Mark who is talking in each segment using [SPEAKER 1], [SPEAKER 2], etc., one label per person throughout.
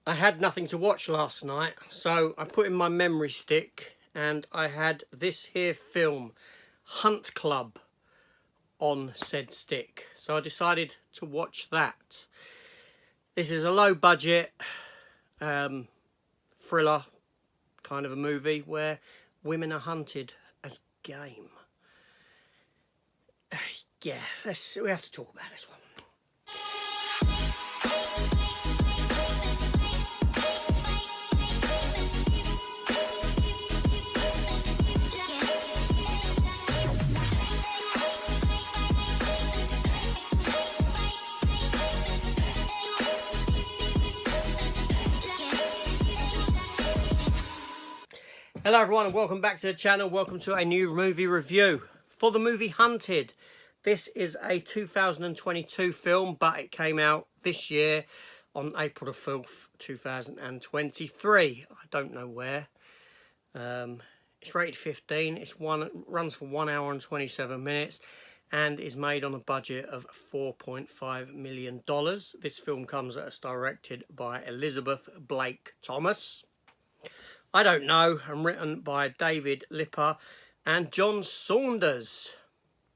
[SPEAKER 1] I had nothing to watch last night, so I put in my memory stick and I had this here film, Hunt Club, on said stick. So I decided to watch that. This is a low budget thriller kind of a movie where women are hunted as game. Yeah, we have to talk about this one. Hello everyone and welcome back to the channel. Welcome to a new movie review for the movie Hunted. This is a 2022 film, but it came out this year on April the 4th, 2023. I don't know where. It's rated 15. It runs for 1 hour and 27 minutes and is made on a budget of $4.5 million. This film comes as directed by Elizabeth Blake Thomas. I Don't Know, and written by David Lipper and John Saunders.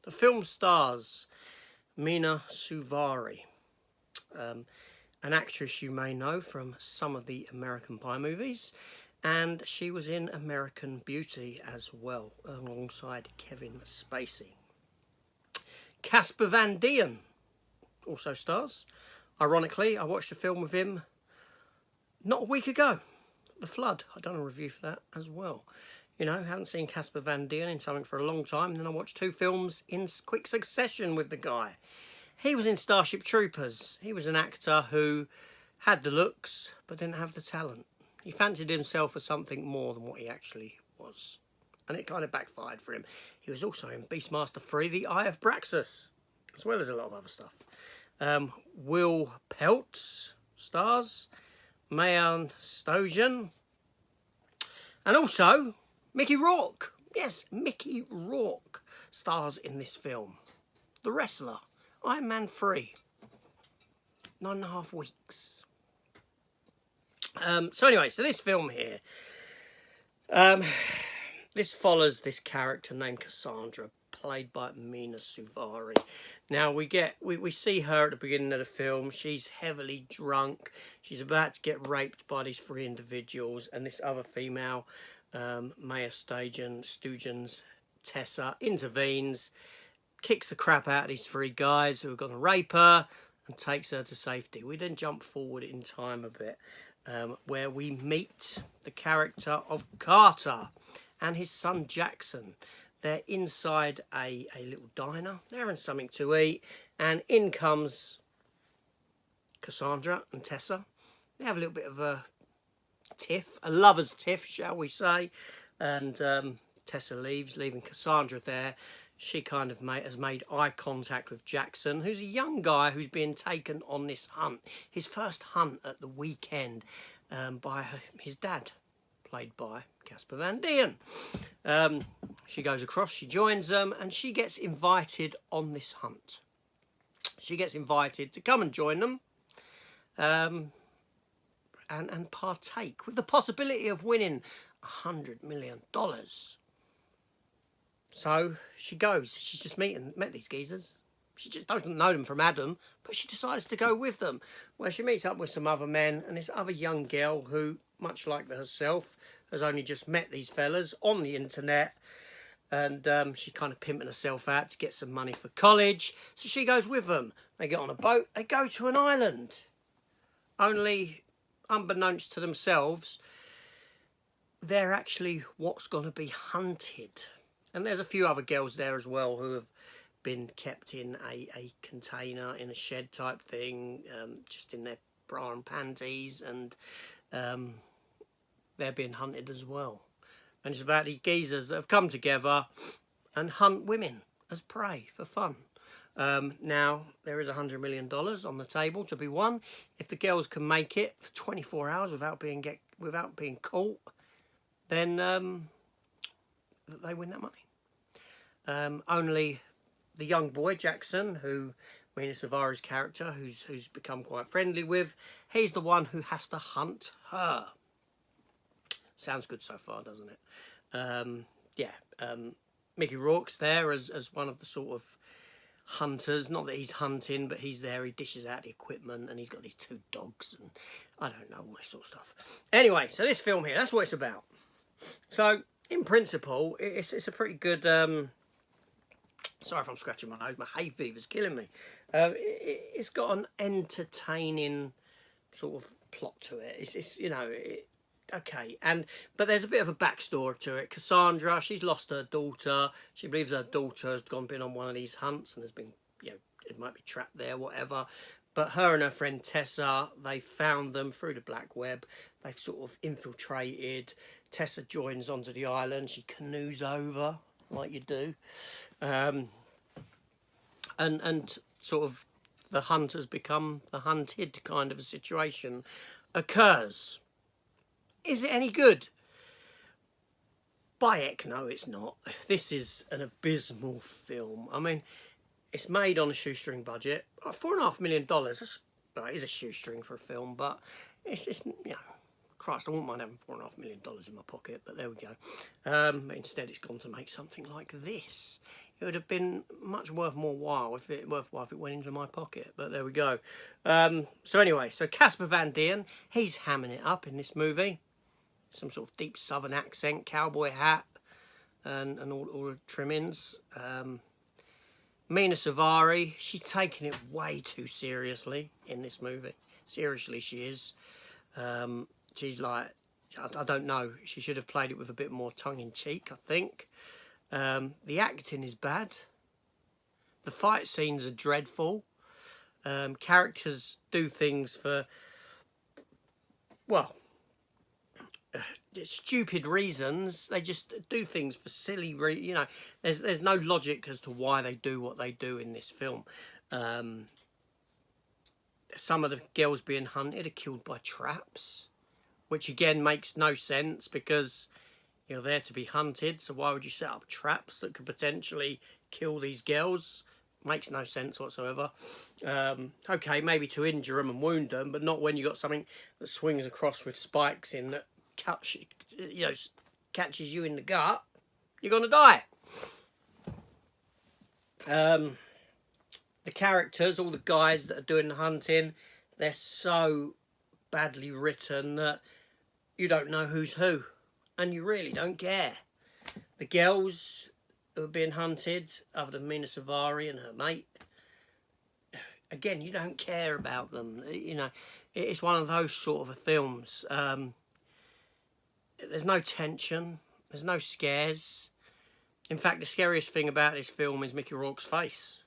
[SPEAKER 1] The film stars Mena Suvari, an actress you may know from some of the American Pie movies, and she was in American Beauty as well, alongside Kevin Spacey. Casper Van Dien also stars. Ironically, I watched a film with him not a week ago. The Flood. I've done a review for that as well. You know, haven't seen Casper Van Dien in something for a long time. And then I watched 2 films in quick succession with the guy. He was in Starship Troopers. He was an actor who had the looks but didn't have the talent. He fancied himself as something more than what he actually was. And it kind of backfired for him. He was also in Beastmaster 3, The Eye of Braxus, as well as a lot of other stuff. Will Peltz stars. Mayan Stojan, and also Mickey Rourke. Yes, Mickey Rourke stars in this film. The Wrestler, Iron Man 3, 9.5 weeks. So anyway, so this film here, this follows this character named Cassandra, played by Mena Suvari. Now we see her at the beginning of the film. She's heavily drunk. She's about to get raped by these 3 individuals, and this other female, Maya Stojan's Tessa, intervenes, kicks the crap out of these 3 guys who are going to rape her, and takes her to safety. We then jump forward in time a bit, where we meet the character of Carter and his son Jackson. They're inside a little diner. They're having something to eat. And in comes Cassandra and Tessa. They have a little bit of a tiff, a lover's tiff, shall we say. And Tessa leaves, leaving Cassandra there. She kind of has made eye contact with Jackson, who's a young guy who's being taken on this hunt. His first hunt at the weekend by his dad, played by Casper Van Dien. She goes across, she joins them, and she gets invited on this hunt. She gets invited to come and join them and partake, with the possibility of winning $100 million. So she goes. She's just met these geezers. She just doesn't know them from Adam, but she decides to go with them, where she meets up with some other men and this other young girl who, much like herself, has only just met these fellas on the internet. And she's kind of pimping herself out to get some money for college. So she goes with them. They get on a boat. They go to an island. Only, unbeknownst to themselves, they're actually what's going to be hunted. And there's a few other girls there as well who have been kept in a container, in a shed type thing, just in their bra and panties. And they're being hunted as well. And it's about these geezers that have come together and hunt women as prey for fun. Now, there is $100 million on the table to be won. If the girls can make it for 24 hours without being caught, then they win that money. Only the young boy, Jackson, who Mena Savari's character, who's become quite friendly with. He's the one who has to hunt her. Sounds good so far, doesn't it? Mickey Rourke's there as one of the sort of hunters. Not that he's hunting, but he's there. He dishes out the equipment, and he's got these 2 dogs, and I don't know, all this sort of stuff. Anyway, so this film here, that's what it's about. So, in principle, it's a pretty good... sorry if I'm scratching my nose. My hay fever's killing me. It's got an entertaining sort of plot to it. It's you know... Okay, but there's a bit of a backstory to it. Cassandra, she's lost her daughter. She believes her daughter has been on one of these hunts and has been, it might be trapped there, whatever. But her and her friend Tessa, they found them through the black web. They've sort of infiltrated. Tessa joins onto the island. She canoes over, like you do. And sort of the hunt has become the hunted kind of a situation occurs. Is it any good? By heck, no, it's not. This is an abysmal film. I mean, it's made on a shoestring budget. $4.5 million. Well, it is a shoestring for a film, but it's Christ, I wouldn't mind having $4.5 million in my pocket, but there we go. Instead, it's gone to make something like this. It would have been much worthwhile if it went into my pocket, but there we go. So anyway, so Casper Van Dien, he's hamming it up in this movie. Some sort of deep southern accent, cowboy hat, and all the trimmings. Mena Suvari, she's taking it way too seriously in this movie. Seriously, she is. She's like, I don't know, she should have played it with a bit more tongue-in-cheek, I think. The acting is bad. The fight scenes are dreadful. Characters do things for, well, stupid reasons. They just do things for silly there's no logic as to why they do what they do in this film. Some of the girls being hunted are killed by traps, which again makes no sense because you're there to be hunted, so why would you set up traps that could potentially kill these girls? Makes no sense whatsoever. Okay, maybe to injure them and wound them, but not when you got something that swings across with spikes in that catches you in the gut. You're gonna die. The characters, all the guys that are doing the hunting, they're so badly written that you don't know who's who, and you really don't care. The girls who are being hunted, other than Mena Suvari and her mate, again, you don't care about them. It's one of those sort of films. There's no tension. There's no scares. In fact, the scariest thing about this film is Mickey Rourke's face.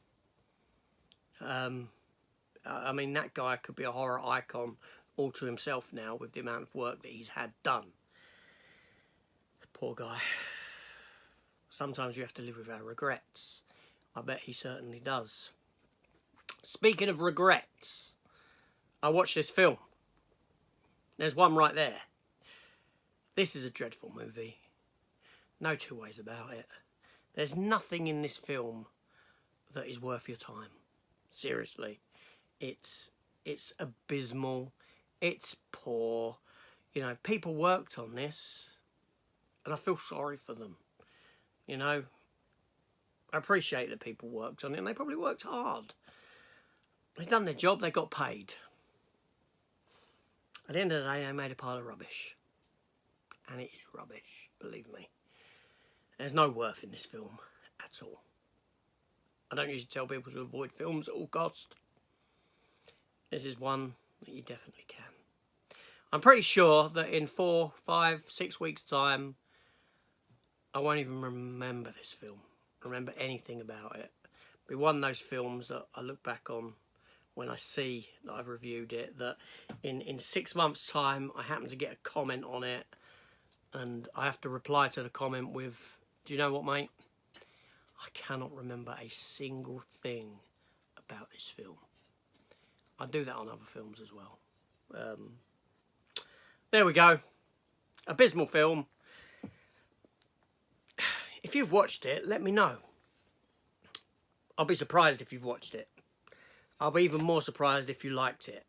[SPEAKER 1] I mean, that guy could be a horror icon all to himself now with the amount of work that he's had done. Poor guy. Sometimes you have to live with our regrets. I bet he certainly does. Speaking of regrets, I watched this film. There's one right there. This is a dreadful movie. No two ways about it. There's nothing in this film that is worth your time. Seriously. It's abysmal. It's poor. People worked on this, and I feel sorry for them. I appreciate that people worked on it, and they probably worked hard. They've done their job, they got paid. At the end of the day, they made a pile of rubbish. And it is rubbish, believe me. There's no worth in this film at all. I don't usually tell people to avoid films at all costs. This is one that you definitely can. I'm pretty sure that in 4, 5, 6 weeks' time, I won't even remember this film. Remember anything about it. It'll be one of those films that I look back on when I see that I've reviewed it, that in 6 months' time, I happen to get a comment on it, and I have to reply to the comment with, do you know what, mate? I cannot remember a single thing about this film. I do that on other films as well. There we go. Abysmal film. If you've watched it, let me know. I'll be surprised if you've watched it. I'll be even more surprised if you liked it.